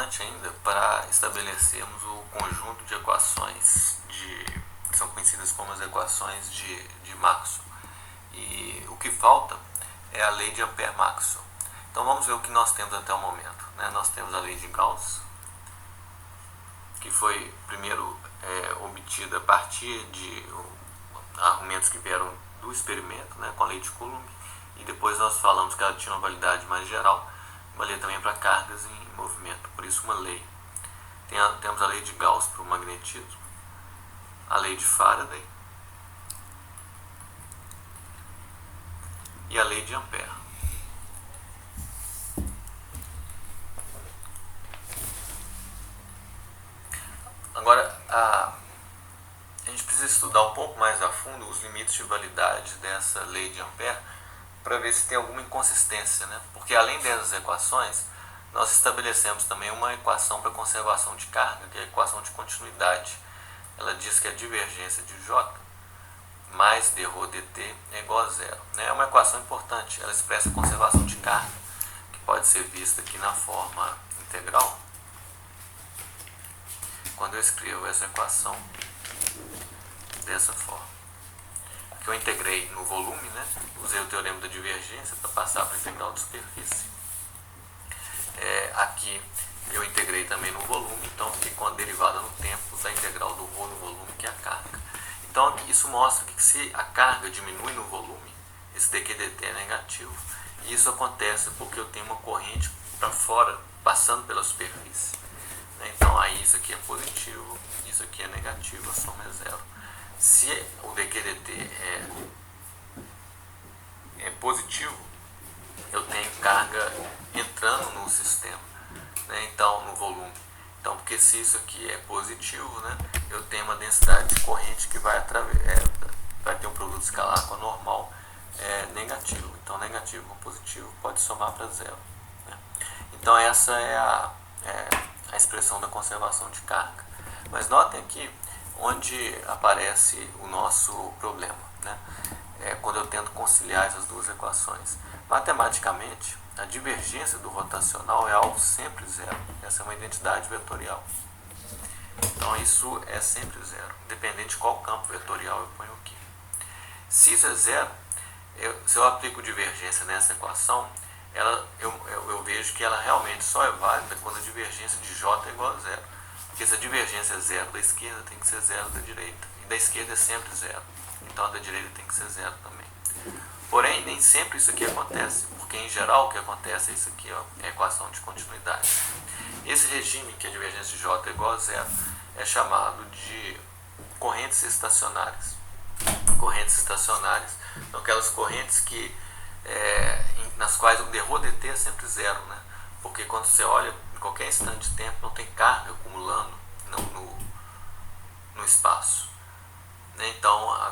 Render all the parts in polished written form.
importante ainda para estabelecermos o conjunto de equações que são conhecidas como as equações de Maxwell. E o que falta é a lei de Ampère-Maxwell. Então vamos ver o que nós temos até o momento. Nós temos a lei de Gauss, que foi primeiro obtida a partir de argumentos que vieram do experimento, com a lei de Coulomb, e depois nós falamos que ela tinha uma validade mais geral, valia também para cargas em movimento, por isso uma lei. Temos a lei de Gauss para o magnetismo, a lei de Faraday e a lei de Ampère. Agora, a gente precisa estudar um pouco mais a fundo os limites de validade dessa lei de Ampère para ver se tem alguma inconsistência, Porque além dessas equações, nós estabelecemos também uma equação para conservação de carga, que é a equação de continuidade. Ela diz que a divergência de J mais d ρ dt é igual a zero. É uma equação importante, ela expressa a conservação de carga, que pode ser vista aqui na forma integral. Quando eu escrevo essa equação dessa forma. Aqui eu integrei no volume, usei o teorema da divergência para passar para a integral de superfície. Aqui eu integrei também no volume, então fiquei com a derivada no tempo da integral do ρ no volume, que é a carga. Então isso mostra que se a carga diminui no volume, esse dqdt é negativo. E isso acontece porque eu tenho uma corrente para fora, passando pela superfície. Então aí isso aqui é positivo, isso aqui é negativo, a soma é zero. Se o dqdt é positivo, eu tenho carga entrando no sistema, então no volume. Então, porque se isso aqui é positivo, eu tenho uma densidade de corrente que vai ter um produto escalar com a normal negativo. Então, negativo com positivo pode somar para zero. Então, essa é a expressão da conservação de carga. Mas notem aqui onde aparece o nosso problema, quando eu tento conciliar essas duas equações. Matematicamente, a divergência do rotacional é algo sempre zero. Essa é uma identidade vetorial. Então isso é sempre zero, independente de qual campo vetorial eu ponho aqui. Se isso é zero, se eu aplico divergência nessa equação, eu vejo que ela realmente só é válida quando a divergência de J é igual a zero. Porque se a divergência é zero da esquerda, tem que ser zero da direita. E da esquerda é sempre zero. Então a da direita tem que ser zero também. Porém, nem sempre isso aqui acontece. Porque em geral o que acontece é isso aqui, é a equação de continuidade. Esse regime, que a divergência de J é igual a zero, é chamado de correntes estacionárias. Correntes estacionárias são aquelas correntes nas quais o d ρ dt é sempre zero. Porque quando você olha, em qualquer instante de tempo, não tem carga acumulando no espaço. Então a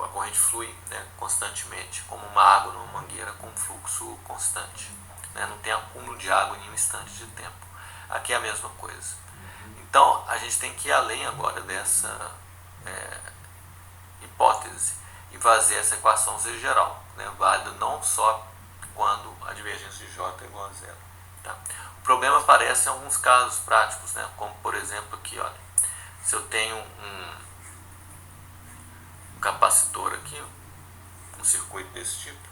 corrente flui constantemente, como uma água numa mangueira com fluxo constante. Não tem acúmulo de água em um instante de tempo. Aqui é a mesma coisa. Então a gente tem que ir além agora dessa hipótese e fazer essa equação ser geral, válida não só quando a divergência de J é igual a zero. Tá? O problema aparece em alguns casos práticos, como por exemplo aqui, olha, se eu tenho um capacitor aqui, um circuito desse tipo,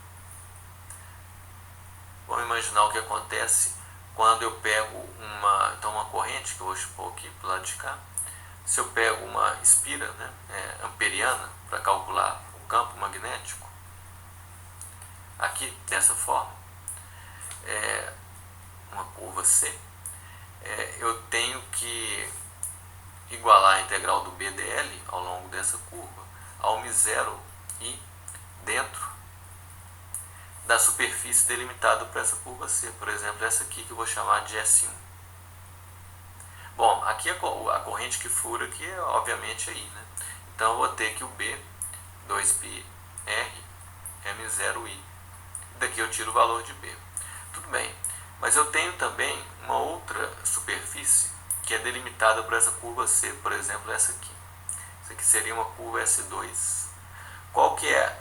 vamos imaginar o que acontece quando eu pego uma corrente, que eu vou expor aqui para o lado de cá. Se eu pego uma espira amperiana para calcular o campo magnético, aqui dessa forma, uma curva C, eu tenho que igualar a integral do BdL ao longo dessa curva ao μ0 i dentro da superfície delimitada por essa curva C. Por exemplo, essa aqui que eu vou chamar de S1. Bom, aqui a corrente que fura aqui é obviamente I. Então eu vou ter que o B, 2πr, é μ0i. Daqui eu tiro o valor de B. Tudo bem, mas eu tenho também uma outra superfície que é delimitada por essa curva C, por exemplo, essa aqui. Isso aqui seria uma curva S2. Qual que é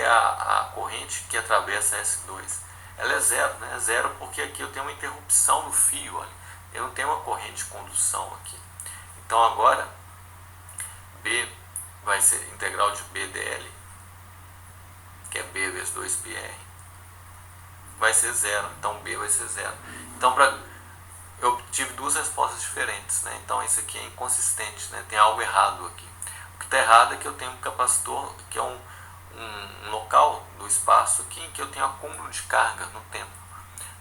a corrente que atravessa S2? ela é zero, né? É zero porque aqui eu tenho uma interrupção no fio, olha. Eu não tenho uma corrente de condução aqui. Então agora, B vai ser integral de B dl, que é B vezes 2πr, vai ser zero. Então B vai ser zero. Então eu tive duas respostas diferentes, né? Então isso aqui é inconsistente, né? Tem algo errado aqui. O que está errado é que eu tenho um capacitor que é um local do espaço aqui em que eu tenho acúmulo de carga no tempo.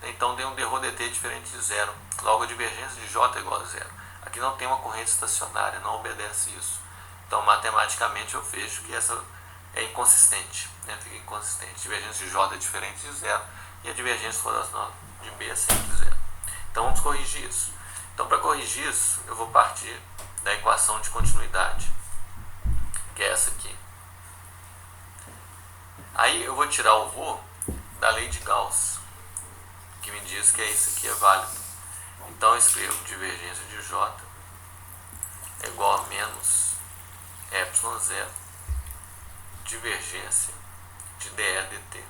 Então tem um dρdt diferente de zero. Logo a divergência de J é igual a zero. Aqui não tem uma corrente estacionária, não obedece isso. Então matematicamente eu vejo que essa é inconsistente, né? Fica inconsistente. A divergência de J é diferente de zero e a divergência rotacional de B é sempre zero. Então vamos corrigir isso. Então para corrigir isso eu vou partir da equação de continuidade, que é essa aqui. Aí eu vou tirar o vô da lei de Gauss, que me diz que isso aqui é válido. Então eu escrevo divergência de J é igual a menos ε0 divergência de dr dt.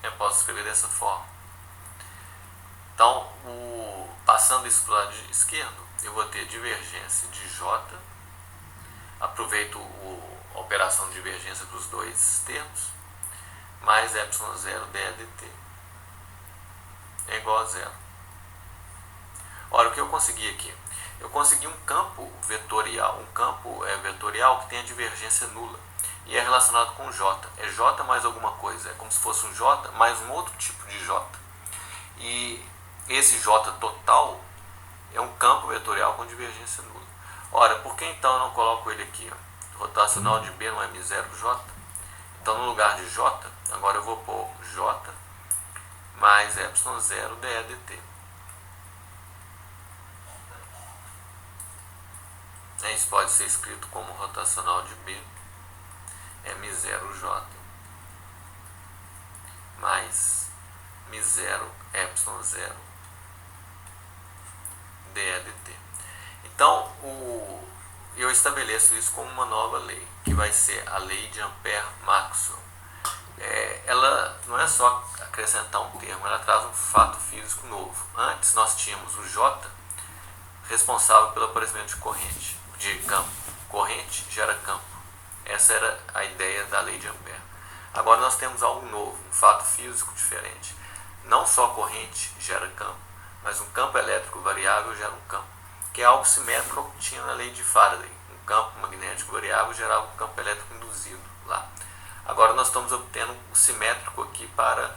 Eu posso escrever dessa forma. Então, passando isso para o lado esquerdo, eu vou ter divergência de J, aproveito a operação de divergência dos dois termos, mais ε0 dr dt é igual a zero. Ora, o que eu consegui aqui? Eu consegui um campo vetorial, vetorial que tem a divergência nula e é relacionado com J. É J mais alguma coisa, é como se fosse um J mais um outro tipo de J. E esse J total é um campo vetorial com divergência nula. Ora, por que então eu não coloco ele aqui? Ó? Rotacional de B não é M0J? Então no lugar de J, agora eu vou pôr J mais ε0 dr dt. Isso pode ser escrito como rotacional de B M0J mais μ0 ε0 dr dt. Então eu estabeleço isso como uma nova lei, que vai ser a lei de Ampère-Maxwell. Ela não é só acrescentar um termo, ela traz um fato físico novo. Antes nós tínhamos o J responsável pelo aparecimento de corrente, de campo. Corrente gera campo. Essa era a ideia da lei de Ampère. Agora nós temos algo novo, um fato físico diferente. Não só corrente gera campo, mas um campo elétrico variável gera um campo, que é algo simétrico ao que tinha na lei de Faraday. Um campo magnético variável gerava um campo elétrico induzido lá. Agora nós estamos obtendo o simétrico aqui para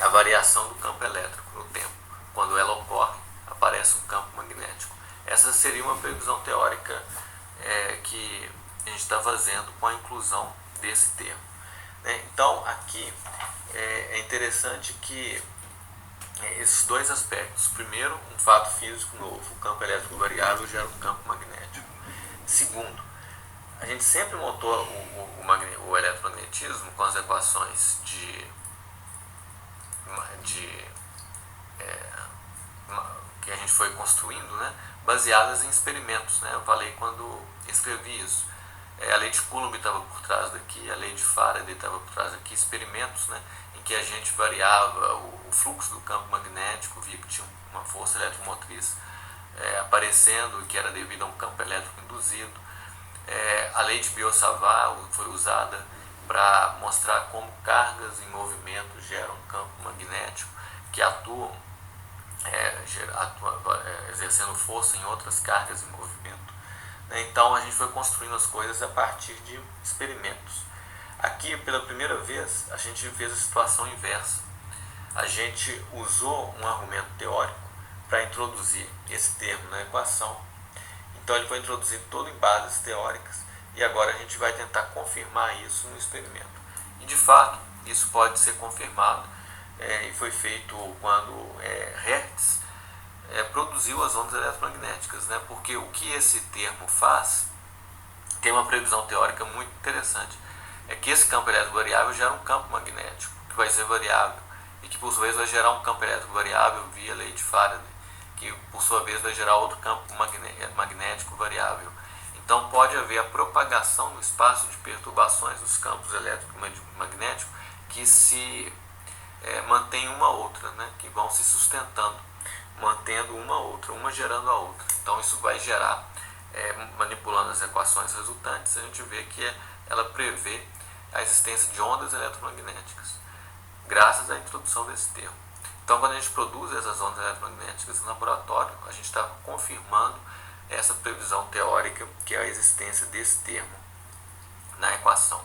a variação do campo elétrico no tempo. Quando ela ocorre, aparece um campo magnético. Essa seria uma previsão teórica que a gente está fazendo com a inclusão desse termo. Então aqui é interessante que esses dois aspectos. Primeiro, um fato físico novo, o campo elétrico variável gera um campo magnético. Segundo, a gente sempre montou o eletromagnetismo com as equações que a gente foi construindo, né, baseadas em experimentos, né? Eu falei quando escrevi isso. A lei de Coulomb estava por trás daqui, a lei de Faraday estava por trás daqui, experimentos, né, em que a gente variava o fluxo do campo magnético, via que tinha uma força eletromotriz aparecendo, que era devido a um campo elétrico induzido. A lei de Biot-Savart foi usada para mostrar como cargas em movimento geram um campo magnético que atuam exercendo força em outras cargas em movimento. Então a gente foi construindo as coisas a partir de experimentos. Aqui, pela primeira vez, a gente fez a situação inversa. A gente usou um argumento teórico para introduzir esse termo na equação. Então ele foi introduzido todo em bases teóricas e agora a gente vai tentar confirmar isso no experimento. E de fato, isso pode ser confirmado e foi feito quando Hertz produziu as ondas eletromagnéticas, né? Porque o que esse termo faz tem uma previsão teórica muito interessante. É que esse campo elétrico variável gera um campo magnético, que vai ser variável, e que por sua vez vai gerar um campo elétrico variável via lei de Faraday, que por sua vez vai gerar outro campo magnético variável. Então pode haver a propagação no espaço de perturbações dos campos elétrico e magnético que se mantém uma outra, né? Que vão se sustentando, mantendo uma outra, uma gerando a outra. Então isso vai gerar, manipulando as equações resultantes, a gente vê que ela prevê a existência de ondas eletromagnéticas, graças à introdução desse termo. Então quando a gente produz essas ondas eletromagnéticas no laboratório, a gente está confirmando essa previsão teórica, que é a existência desse termo na equação.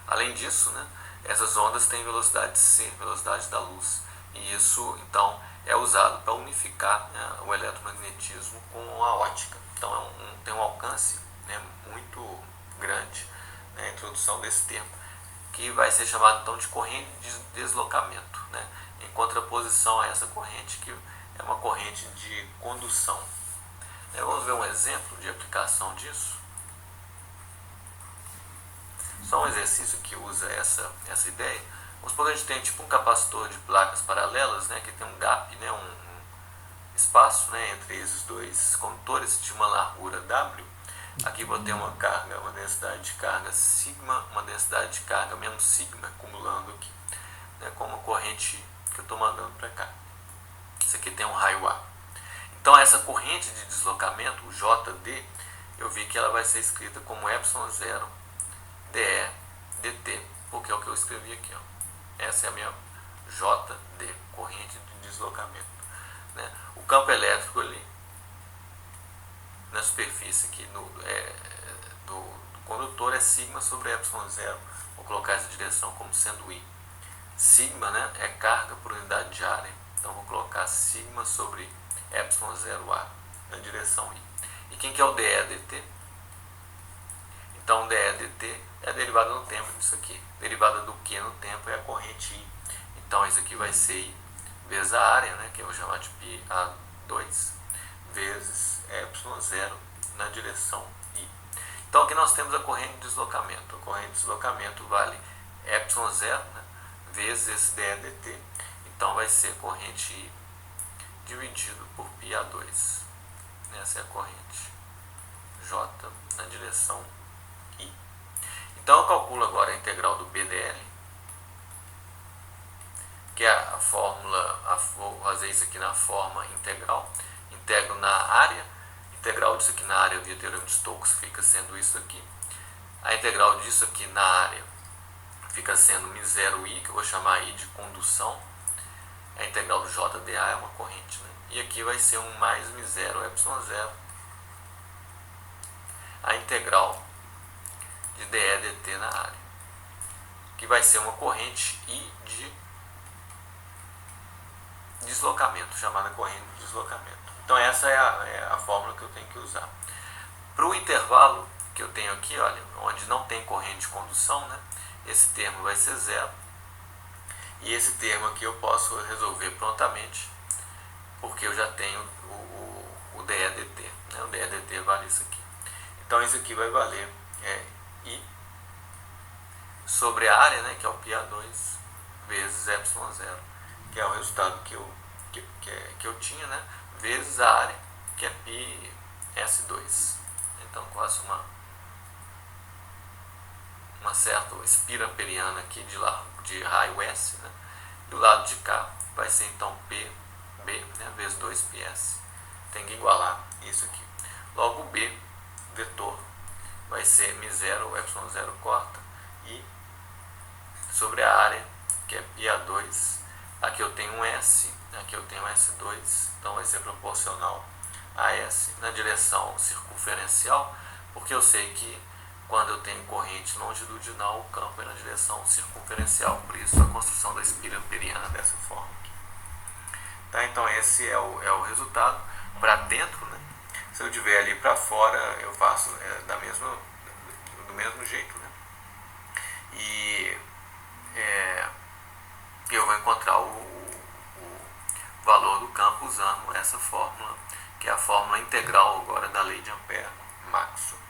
Além disso, né, essas ondas têm velocidade c, velocidade da luz, e isso então é usado para unificar, né, o eletromagnetismo com a óptica. Então tem um alcance, né, muito grande, né, a introdução desse termo, que vai ser chamado então de corrente de deslocamento, né, em contraposição a essa corrente que é uma corrente de condução. Vamos ver um exemplo de aplicação disso. Só um exercício que usa essa ideia. Vamos supor que a gente tem tipo um capacitor de placas paralelas, né, que tem um gap, né, um espaço, né, entre esses dois condutores de uma largura W. Aqui vou ter uma carga, uma densidade de carga sigma, uma densidade de carga menos sigma, acumulando aqui, né, com uma corrente que eu estou mandando para cá. Isso aqui tem um raio A. Então essa corrente de deslocamento, o JD, eu vi que ela vai ser escrita como ε0 dE dt, porque é o que eu escrevi aqui, ó. Essa é a minha JD, corrente de deslocamento, né? O campo elétrico ali na superfície aqui do condutor é sigma sobre ε0. Vou colocar essa direção como sendo I. Sigma, né, é carga por unidade de área, então vou colocar sigma sobre ε0A na direção I. E quem que é o dE dt? Então dE dt é a derivada no tempo disso aqui. Derivada do Q no tempo é a corrente I. Então isso aqui vai ser I vezes a área, né, que eu vou chamar de πA2, vezes ε0 na direção I. Então aqui nós temos a corrente de deslocamento. A corrente de deslocamento vale ε0, né, vezes esse dE dt. Então vai ser corrente I dividido por πA2. Essa é a corrente J na direção I. Então eu calculo agora a integral do BDL, que é a fórmula, vou fazer isso aqui na forma integral. Integro na área, integral disso aqui na área via teorema de Stokes fica sendo isso aqui. A integral disso aqui na área fica sendo μ0I, que eu vou chamar I de condução. A integral do JDA é uma corrente, né? E aqui vai ser um mais μ0 ε0. A integral de dE dt na área, que vai ser uma corrente I de deslocamento, chamada corrente de deslocamento. Então essa é a fórmula que eu tenho que usar. Para o intervalo que eu tenho aqui, olha, onde não tem corrente de condução, né, esse termo vai ser zero. E esse termo aqui eu posso resolver prontamente, porque eu já tenho o dE dt, né? O dE dt vale isso aqui. Então isso aqui vai valer I sobre a área, né, que é o πA2, vezes ε0, que é o resultado que eu tinha, né, vezes a área, que é πS2. Então quase uma certa espira amperiana aqui de raio S, né? E o lado de cá vai ser então PB, né, vezes 2πs. Tem que igualar isso aqui. Logo B, vetor, vai ser μ0, ε0 corta, e sobre a área, que é πA2, aqui eu tenho um S, aqui eu tenho S2, então vai ser proporcional a S na direção circunferencial, porque eu sei que quando eu tenho corrente longitudinal, o campo é na direção circunferencial, por isso a construção da espira amperiana dessa forma aqui. Tá, então esse é o resultado. Para dentro, né? Se eu tiver ali para fora, eu faço do mesmo jeito, né? E eu vou encontrar o valor do campo usando essa fórmula, que é a fórmula integral agora da lei de Ampère-Maxwell.